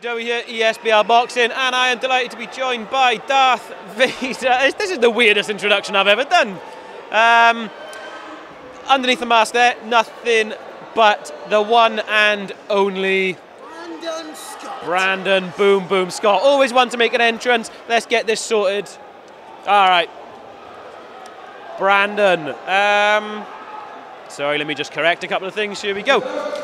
Joey here, ESBR Boxing, and I am delighted to be joined by Darth Vader. This is the weirdest introduction I've ever done. Underneath the mask there, nothing but the one and only Brandon Scott. Brandon Boom Boom Scott. Always one to make an entrance. Let's get this sorted. All right. Brandon. Sorry, let me just correct a couple of things. Here we go.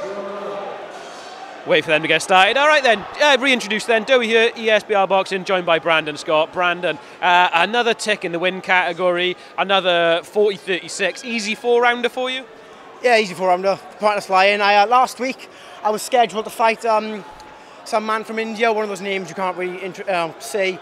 Wait for them to get started. All right then, reintroduce then. Joey here, ESBR Boxing, joined by Brandon Scott. Brandon, another tick in the win category, another 40-36. Easy four-rounder for you? Yeah, easy four-rounder. Pointless flying. Last week, I was scheduled to fight some man from India, one of those names you can't really say,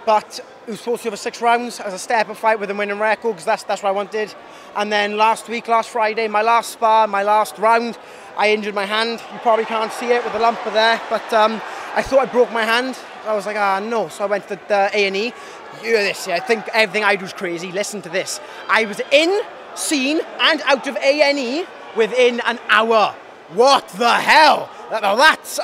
but it was supposed to be over 6 rounds as a step-up fight with a winning record, because that's what I wanted. And then last Friday, my last spar, my last round, I injured my hand. You probably can't see it with the lump there, but I thought I broke my hand. I was like, no. So I went to the A&E. You hear this, yeah? I think everything I do is crazy. Listen to this. I was in, seen, and out of A&E within an hour. What the hell? That's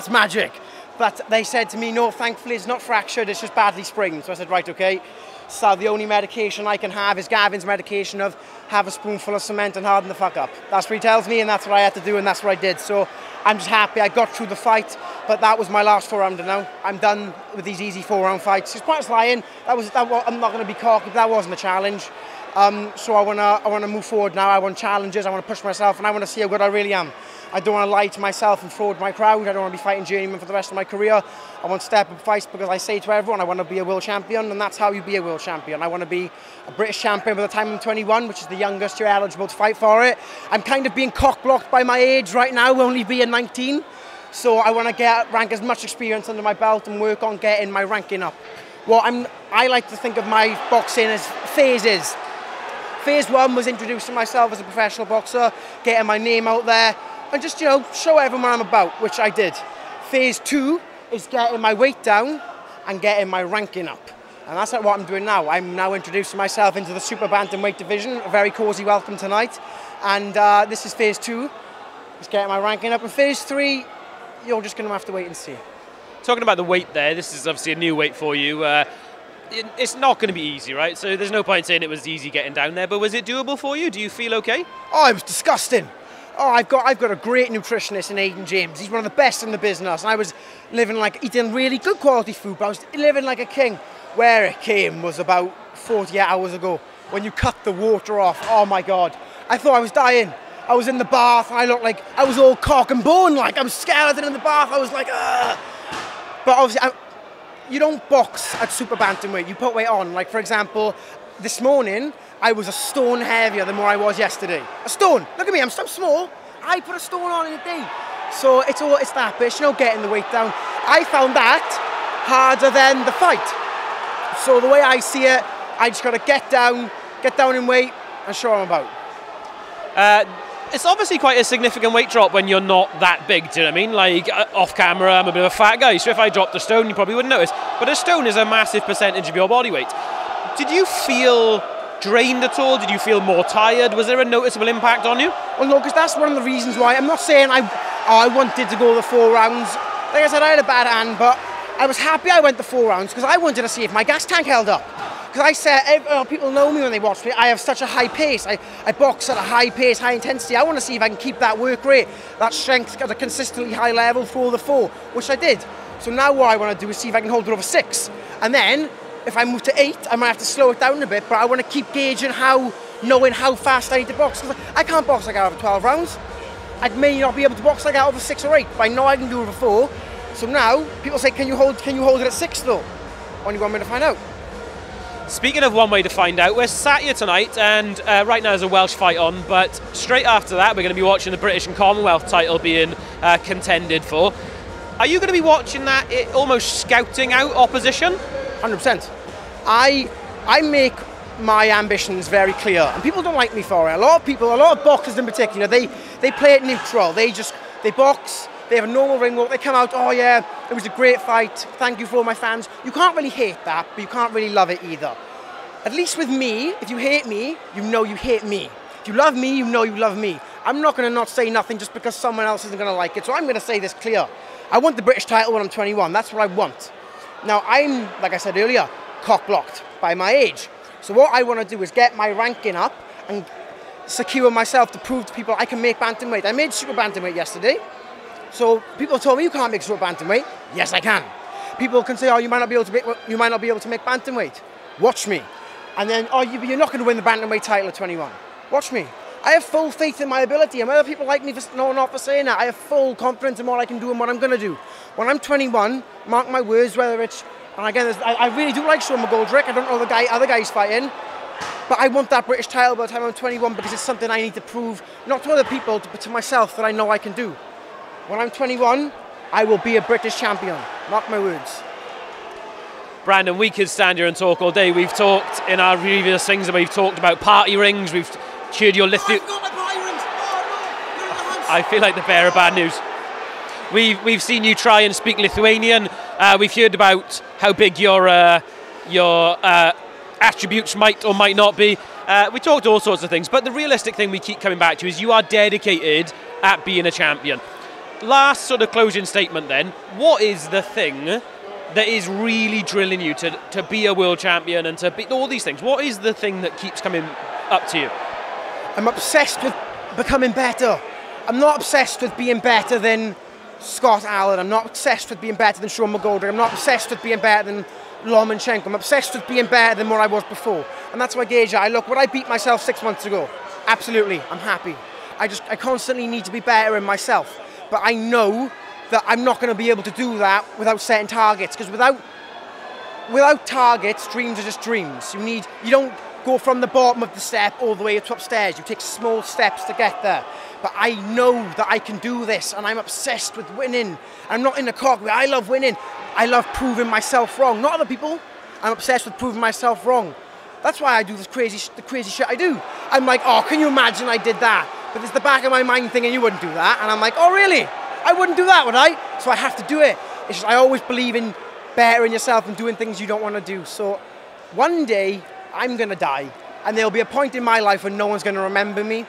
magic. But they said to me, no, thankfully it's not fractured, it's just badly sprained. So I said, right, okay. So the only medication I can have is Gavin's medication of have a spoonful of cement and harden the fuck up. That's what he tells me, and that's what I had to do, and that's what I did. So I'm just happy I got through the fight, but that was my last four-rounder now. I'm done with these easy four-round fights. It's pointless lying. I'm not going to be cocky, but that wasn't a challenge. So I want to move forward now. I want challenges, I want to push myself, and I want to see how good I really am. I don't want to lie to myself and fraud my crowd. I don't want to be fighting journeyman for the rest of my career. I want step-up fights because I say to everyone, I want to be a world champion, and that's how you be a world champion. I want to be a British champion by the time I'm 21, which is the youngest you're eligible to fight for it. I'm kind of being cock-blocked by my age right now, only being 19. So I want to rank as much experience under my belt and work on getting my ranking up. I like to think of my boxing as phases. Phase 1 was introducing myself as a professional boxer, getting my name out there, and just, show everyone what I'm about, which I did. Phase 2 is getting my weight down and getting my ranking up. And that's what I'm doing now. I'm now introducing myself into the super bantamweight division. A very cosy welcome tonight. And this is phase 2, is getting my ranking up. And phase 3, you're just going to have to wait and see. Talking about the weight there, this is obviously a new weight for you. It's not going to be easy, right? So there's no point saying it was easy getting down there, but was it doable for you? Do you feel okay? Oh, it was disgusting. Oh, I've got a great nutritionist in Aidan James. He's one of the best in the business. And I was living eating really good quality food, but I was living like a king. Where it came was about 48 hours ago, when you cut the water off. Oh my God. I thought I was dying. I was in the bath and I looked like I was all cock and bone, like I was skeleton in the bath. I was like, ugh. But obviously, you don't box at super bantamweight. You put weight on. Like, for example, this morning, I was a stone heavier than what I was yesterday. A stone. Look at me, I'm so small. I put a stone on in a day. So it's that bitch, getting the weight down. I found that harder than the fight. So the way I see it, I just got to get down in weight and show what I'm about. It's obviously quite a significant weight drop when you're not that big, do you know what I mean? Like, off camera, I'm a bit of a fat guy, so if I dropped a stone, you probably wouldn't notice. But a stone is a massive percentage of your body weight. Did you feel drained at all? Did you feel more tired? Was there a noticeable impact on you? Well, no, because that's one of the reasons why. I'm not saying I wanted to go the 4 rounds. Like I said, I had a bad hand, but I was happy I went the 4 rounds because I wanted to see if my gas tank held up. Because I said, people know me when they watch me, I have such a high pace. I box at a high pace, high intensity. I want to see if I can keep that work rate, that strength at a consistently high level for the 4, which I did. So now what I want to do is see if I can hold it over 6. And then, if I move to 8, I might have to slow it down a bit, but I want to keep gauging knowing how fast I need to box. I can't box like that over 12 rounds. I may not be able to box like that over 6 or 8, but I know I can do it over 4. So now, people say, can you hold it at 6 though? Only one way to find out. Speaking of one way to find out, we're sat here tonight, and right now there's a Welsh fight on, but straight after that we're going to be watching the British and Commonwealth title being contended for. Are you going to be watching that, almost scouting out opposition? 100%. I make my ambitions very clear, and people don't like me for it. A lot of boxers in particular, they play it neutral. They box, they have a normal ring walk, they come out, oh yeah, it was a great fight, thank you for all my fans. You can't really hate that, but you can't really love it either. At least with me, if you hate me, you know you hate me. If you love me, you know you love me. I'm not going to not say nothing just because someone else isn't going to like it, so I'm going to say this clear. I want the British title when I'm 21. That's what I want. Now, I'm, like I said earlier, cock-blocked by my age. So what I want to do is get my ranking up and secure myself to prove to people I can make bantamweight. I made super bantamweight yesterday. So people told me you can't make super bantamweight. Yes, I can. People can say, oh, you might not be able to make bantamweight. Watch me. And then, oh, you're not going to win the bantamweight title at 21. Watch me. I have full faith in my ability, and whether people like me not for saying that, I have full confidence in what I can do and what I'm going to do. When I'm 21, mark my words, whether it's, and again, I really do like Sean McGoldrick. I don't know the other guys fighting, but I want that British title by the time I'm 21 because it's something I need to prove, not to other people, but to myself that I know I can do. When I'm 21, I will be a British champion. Mark my words. Brandon, we could stand here and talk all day. We've talked in our previous things, we've talked about party rings, we've cheered your Lithuanian. Oh, I've got my party rings. Oh, no, they're in the house. I feel like the bearer of bad news. We've seen you try and speak Lithuanian. We've heard about how big your attributes might or might not be. We talked all sorts of things, but the realistic thing we keep coming back to is you are dedicated at being a champion. Last sort of closing statement then, what is the thing that is really drilling you to be a world champion and to be all these things? What is the thing that keeps coming up to you? I'm obsessed with becoming better. I'm not obsessed with being better than Scott Allen. I'm not obsessed with being better than Sean McGoldrick. I'm not obsessed with being better than Lomachenko. I'm obsessed with being better than what I was before. And that's my gauge. Would I beat myself 6 months ago? Absolutely, I'm happy. I constantly need to be better in myself. But I know that I'm not going to be able to do that without setting targets. Because without targets, dreams are just dreams. You don't go from the bottom of the step all the way up upstairs. You take small steps to get there. But I know that I can do this, and I'm obsessed with winning. I'm not in the cockpit. I love winning. I love proving myself wrong. Not other people. I'm obsessed with proving myself wrong. That's why I do the crazy shit I do. I'm like, oh, can you imagine I did that? But it's the back of my mind thinking you wouldn't do that. And I'm like, oh, really? I wouldn't do that, would I? So I have to do it. It's just I always believe in bettering yourself and doing things you don't want to do. So one day, I'm going to die. And there'll be a point in my life when no one's going to remember me.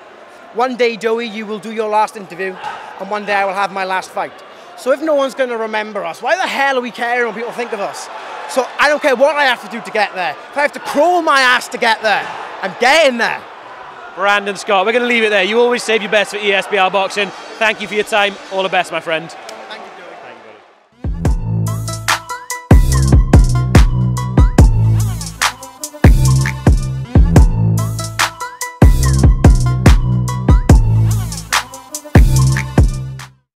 One day, Joey, you will do your last interview. And one day I will have my last fight. So if no one's going to remember us, why the hell are we caring when people think of us? So I don't care what I have to do to get there. If I have to crawl my ass to get there, I'm getting there. Brandon Scott, we're going to leave it there. You always save your best for ESBR Boxing. Thank you for your time. All the best, my friend.